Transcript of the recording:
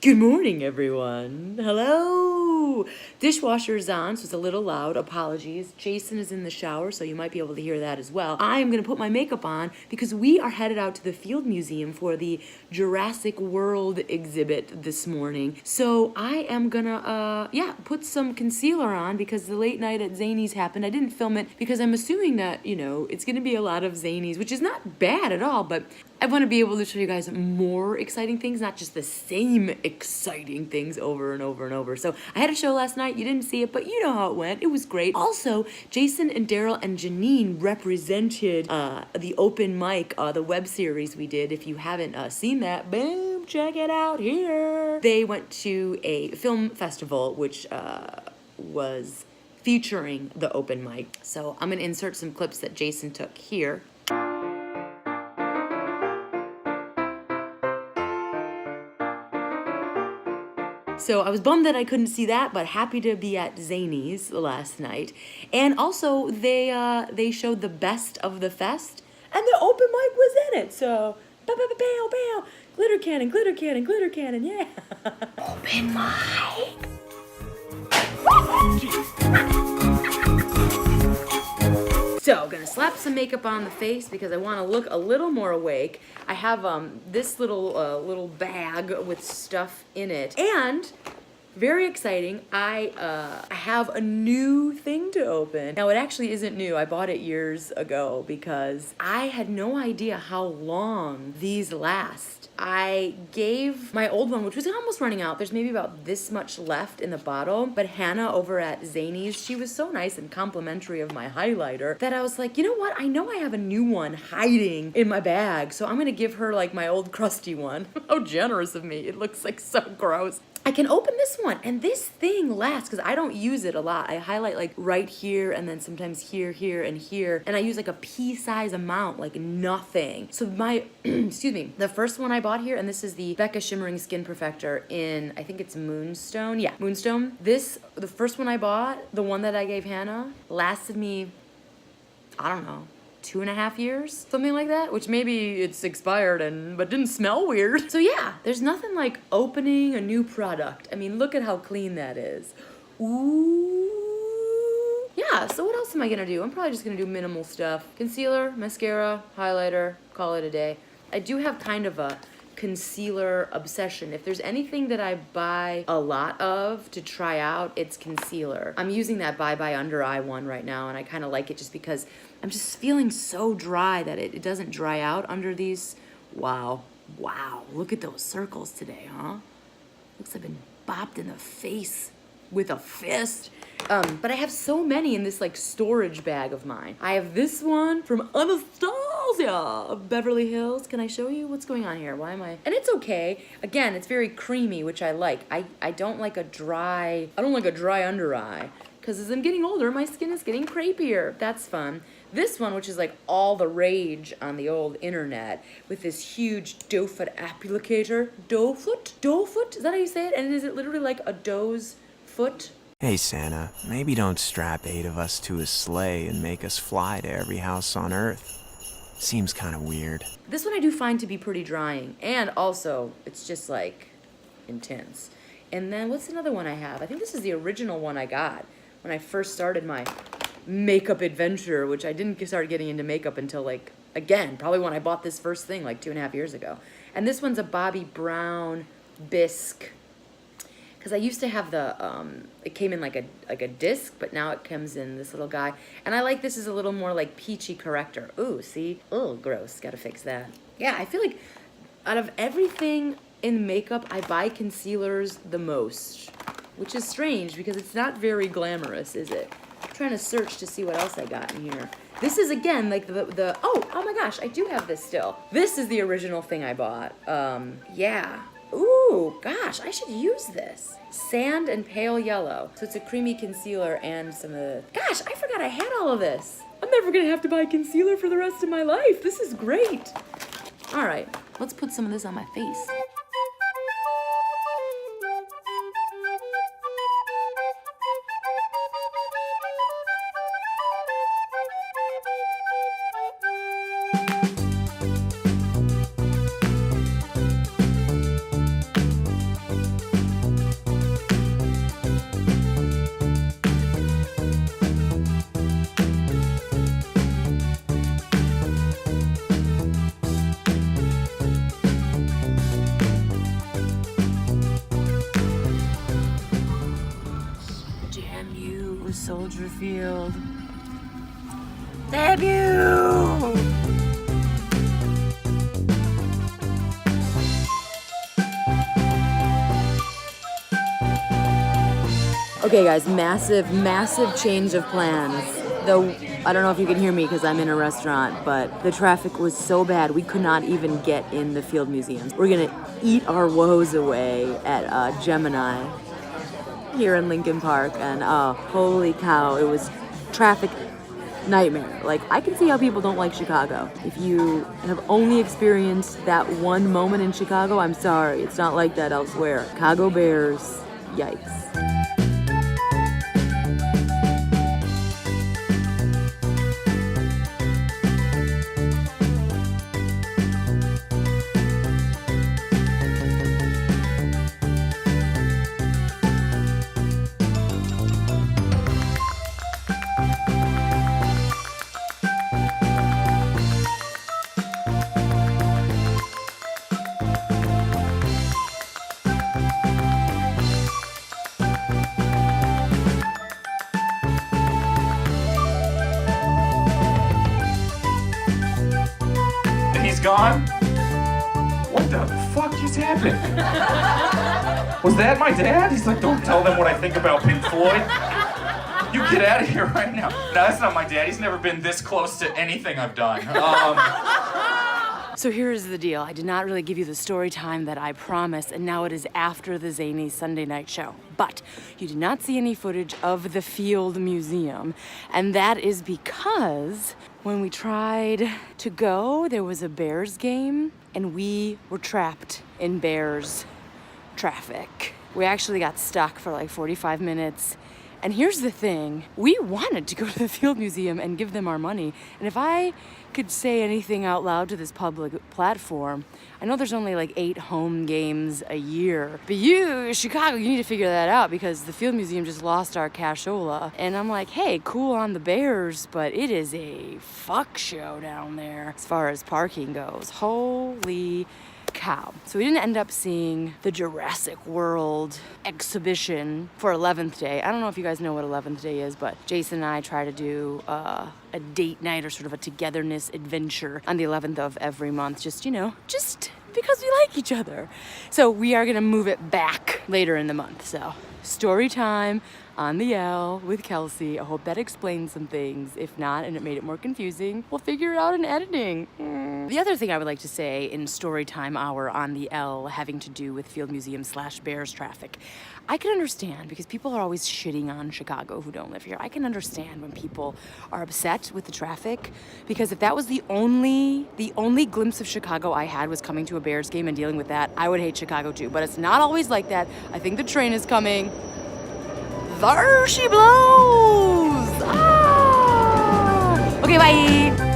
Good morning, everyone. Hello. Dishwasher is on, so it's a little loud. Apologies. Jason is in the shower, so you might be able to hear that as well. I am going to put my makeup on because we are headed out to the Field Museum for the Jurassic World exhibit this morning. So I am gonna, put some concealer on because the late night at Zany's happened. I didn't film it because I'm assuming that, it's going to be a lot of Zany's, which is not bad at all, but I want to be able to show you guys more exciting things, not just the same exciting things over and over and over. So I had a show last night. You didn't see it, but you know how it went. It was great. Also, Jason and Daryl and Janine represented the open mic, the web series we did. If you haven't seen that, boom, check it out here. They went to a film festival, which was featuring the open mic. So I'm going to insert some clips that Jason took here. So I was bummed that I couldn't see that, but happy to be at Zany's last night. And also, they showed the best of the fest, and the open mic was in it. So, bow, bow, bow, bow, glitter cannon, glitter cannon, glitter cannon, yeah. Open mic. So, gonna slap some makeup on the face because I want to look a little more awake. I have this little bag with stuff in it, and very exciting, I have a new thing to open. Now, it actually isn't new. I bought it years ago because I had no idea how long these last. I gave my old one, which was almost running out. There's maybe about this much left in the bottle. But Hannah over at Zany's, she was so nice and complimentary of my highlighter that I was like, you know what? I know I have a new one hiding in my bag. So I'm going to give her like my old crusty one. How generous of me. It looks like so gross. I can open this one, and this thing lasts because I don't use it a lot. I highlight like right here and then sometimes here, here, and here, and I use like a pea-size amount, like nothing. So my, excuse me, the first one I bought here, and this is the Becca Shimmering Skin Perfector in, I think it's Moonstone. Yeah, Moonstone. The first one I bought, the one that I gave Hannah, lasted me, I don't know, 2.5 years, something like that, which maybe it's expired but didn't smell weird. So yeah, there's nothing like opening a new product. I mean, look at how clean that is. Ooh. Yeah, so what else am I gonna do? I'm probably just gonna do minimal stuff. Concealer, mascara, highlighter, call it a day. I do have kind of a concealer obsession. If there's anything that I buy a lot of to try out, it's concealer. I'm using that Bye Bye Under Eye one right now, and I kind of like it just because I'm just feeling so dry that it doesn't dry out under these. Wow, look at those circles today, huh? Looks like I've been bopped in the face with a fist. But I have so many in this like storage bag of mine. I have this one from Anastasia of Beverly Hills. Can I show you what's going on here? Why am I? And it's okay. Again, it's very creamy, which I like. I don't like a dry under eye. Because as I'm getting older, my skin is getting crepier. That's fun. This one, which is like all the rage on the old internet, with this huge doe foot applicator. Doe foot? Is that how you say it? And is it literally like a doe's foot? Hey Santa, maybe don't strap 8 of us to a sleigh and make us fly to every house on Earth. Seems kind of weird. This one I do find to be pretty drying, and also it's just like intense. And then what's another one I have? I think this is the original one I got when I first started my makeup adventure, which I didn't start getting into makeup until like, again, probably when I bought this first thing like 2.5 years ago. And this one's a Bobbi Brown Bisque. Because I used to have the, it came in like a disc, but now it comes in this little guy. And I like this as a little more like peachy corrector. Ooh, see? Oh, gross. Gotta fix that. Yeah, I feel like out of everything in makeup, I buy concealers the most. Which is strange because it's not very glamorous, is it? I'm trying to search to see what else I got in here. This is, again, like oh my gosh, I do have this still. This is the original thing I bought. Yeah. Ooh, gosh, I should use this. Sand and Pale Yellow. So it's a creamy concealer and some of the... Gosh, I forgot I had all of this. I'm never gonna have to buy concealer for the rest of my life. This is great. All right, let's put some of this on my face. the field. Debut! Okay guys, massive change of plans. Though, I don't know if you can hear me because I'm in a restaurant, but the traffic was so bad we could not even get in the Field Museum. We're gonna eat our woes away at Gemini here in Lincoln Park, and holy cow, it was traffic nightmare. Like, I can see how people don't like Chicago. If you have only experienced that one moment in Chicago, I'm sorry, it's not like that elsewhere. Chicago Bears, yikes. Gone? What the fuck just happened? Was that my dad? He's like, don't tell them what I think about Pink Floyd. You get out of here right now. No, that's not my dad. He's never been this close to anything I've done. So here's the deal. I did not really give you the story time that I promised, and now it is after the zany Sunday night show. But you did not see any footage of the Field Museum, and that is because when we tried to go, there was a Bears game, and we were trapped in Bears traffic. We actually got stuck for like 45 minutes. And here's the thing, we wanted to go to the Field Museum and give them our money. And if I could say anything out loud to this public platform, I know there's only like 8 home games a year, but you, Chicago, you need to figure that out because the Field Museum just lost our cashola. And I'm like, hey, cool on the Bears, but it is a fuck show down there as far as parking goes. Holy cow. So we didn't end up seeing the Jurassic World exhibition for 11th day. I don't know if you guys know what 11th day is, but Jason and I try to do a date night or sort of a togetherness adventure on the 11th of every month. Just, you know, just because we like each other. So we are gonna move it back later in the month. So story time on the L with Kelsie. I hope that explains some things. If not, and it made it more confusing, we'll figure it out in editing. The other thing I would like to say in story time hour on the L having to do with Field Museum / Bears traffic, I can understand because people are always shitting on Chicago who don't live here. I can understand when people are upset with the traffic because if that was the only glimpse of Chicago I had was coming to a Bears game and dealing with that, I would hate Chicago too. But it's not always like that. I think the train is coming. There she blows! Ah! Okay, bye!